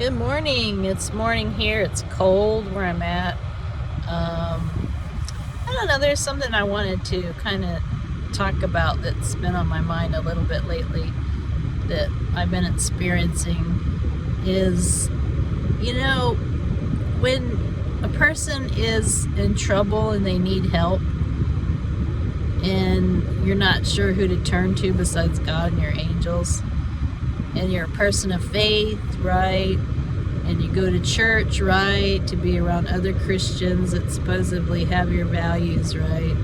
Good morning. It's morning here. It's cold where I'm at. I don't know. There's something I wanted to kind of talk about that's been on my mind a little bit lately that I've been experiencing is, when a person is in trouble and they need help and you're not sure who to turn to besides God and your angels, and you're a person of faith, right? And you go to church, right? To be around other Christians that supposedly have your values, right?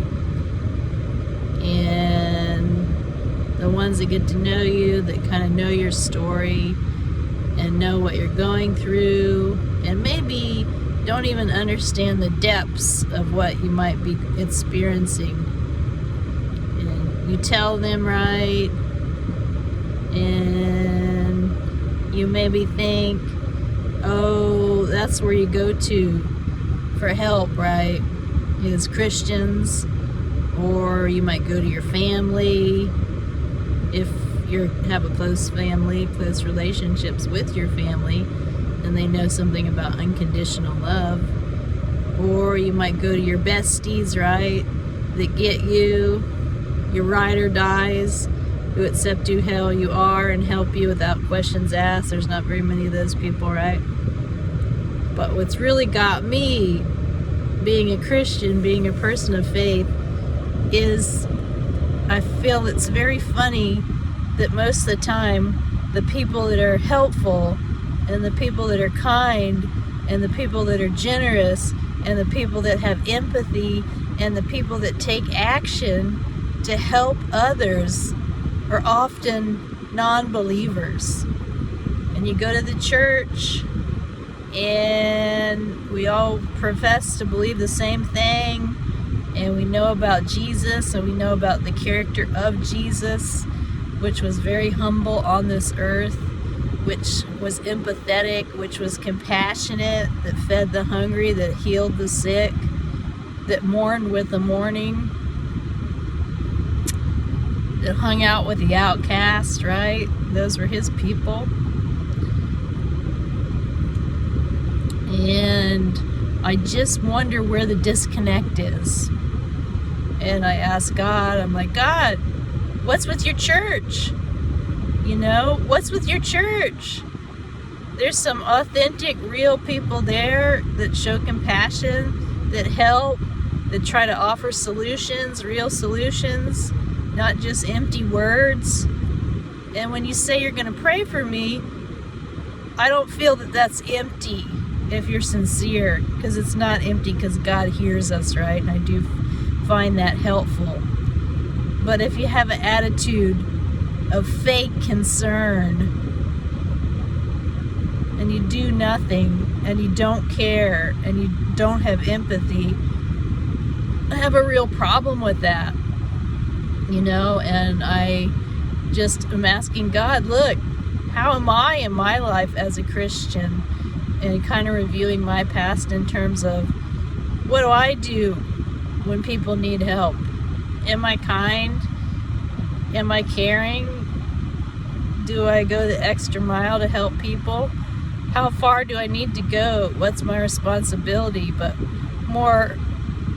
And the ones that get to know you, that kind of know your story and know what you're going through, and maybe don't even understand the depths of what you might be experiencing. And you tell them, right? And you maybe think, oh, that's where you go to for help, right? Is Christians. Or you might go to your family if you have a close family, close relationships with your family, and they know something about unconditional love. Or you might go to your besties, right? That get you, your ride or dies, who accept you how you are and help you without questions asked. There's not very many of those people, right? But what's really got me, being a Christian, being a person of faith, is I feel it's very funny that most of the time the people that are helpful and the people that are kind and the people that are generous and the people that have empathy and the people that take action to help others are often non-believers. And you go to the church and we all profess to believe the same thing, and we know about Jesus and we know about the character of Jesus, which was very humble on this earth, which was empathetic, which was compassionate, that fed the hungry, that healed the sick, that mourned with the mourning, that hung out with the outcast, right? Those were his people. And I just wonder where the disconnect is. And I ask God, I'm like, God, what's with your church? What's with your church? There's some authentic, real people there that show compassion, that help, that try to offer solutions, real solutions, not just empty words. And when you say you're going to pray for me, I don't feel that that's empty if you're sincere, because it's not empty, because God hears us, right? And I do find that helpful. But if you have an attitude of fake concern and you do nothing and you don't care and you don't have empathy, I have a real problem with that. And I just am asking God, look, how am I in my life as a Christian? And kind of reviewing my past in terms of, what do I do when people need help? Am I kind? Am I caring? Do I go the extra mile to help people? How far do I need to go? What's my responsibility? But more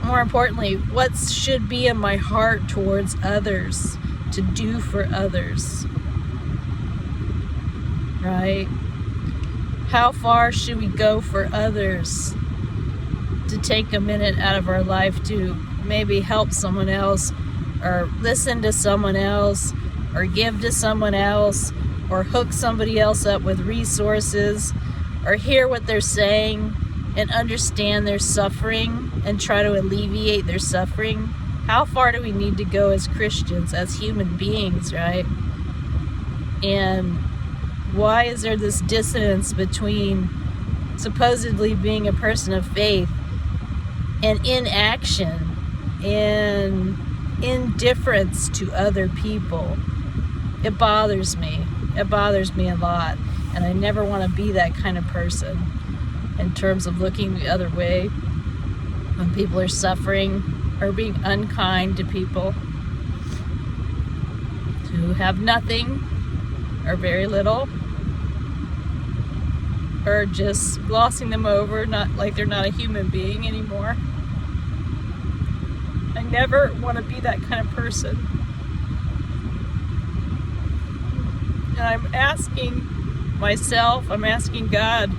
importantly, what should be in my heart towards others, to do for others, right? How far should we go for others, to take a minute out of our life to maybe help someone else, or listen to someone else, or give to someone else, or hook somebody else up with resources, or hear what they're saying and understand their suffering and try to alleviate their suffering? How far do we need to go as Christians, as human beings, right? And why is there this dissonance between supposedly being a person of faith and inaction and indifference to other people? It bothers me. It bothers me a lot. And I never want to be that kind of person in terms of looking the other way when people are suffering, or being unkind to people who have nothing or very little. or just glossing them over, not like they're not a human being anymore. I never want to be that kind of person. And I'm asking myself, I'm asking God,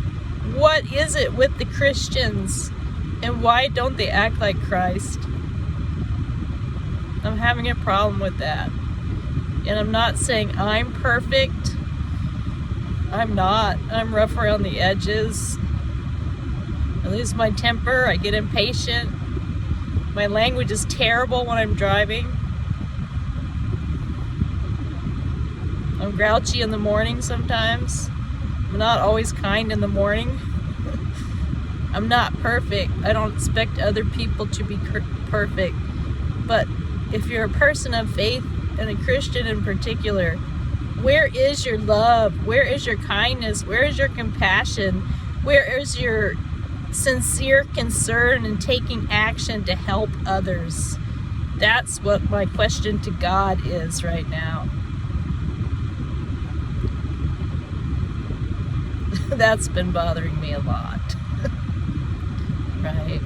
what is it with the Christians and why don't they act like Christ? I'm having a problem with that. And I'm not saying I'm perfect. I'm not. I'm rough around the edges. I lose my temper. I get impatient. My language is terrible when I'm driving. I'm grouchy in the morning sometimes. I'm not always kind in the morning. I'm not perfect. I don't expect other people to be perfect. But if you're a person of faith, and a Christian in particular, where is your love? Where is your kindness? Where is your compassion? Where is your sincere concern and taking action to help others? That's what my question to God is right now. That's been bothering me a lot. Right?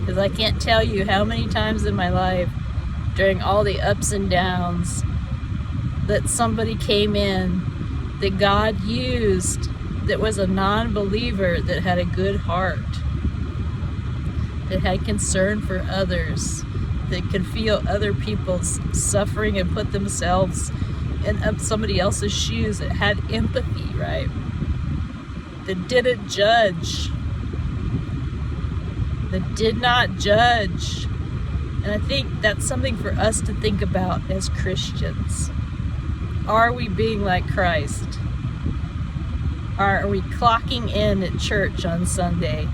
Because I can't tell you how many times in my life, during all the ups and downs, that somebody came in that God used that was a non-believer that had a good heart, that had concern for others, that could feel other people's suffering and put themselves in somebody else's shoes, that had empathy, right? That didn't judge. That did not judge. And I think that's something for us to think about as Christians. Are we being like Christ? Are we clocking in at church on Sunday,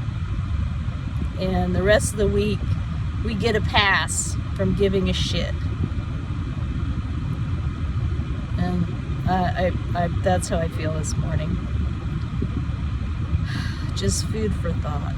and the rest of the week we get a pass from giving a shit? And that's how I feel this morning. Just food for thought.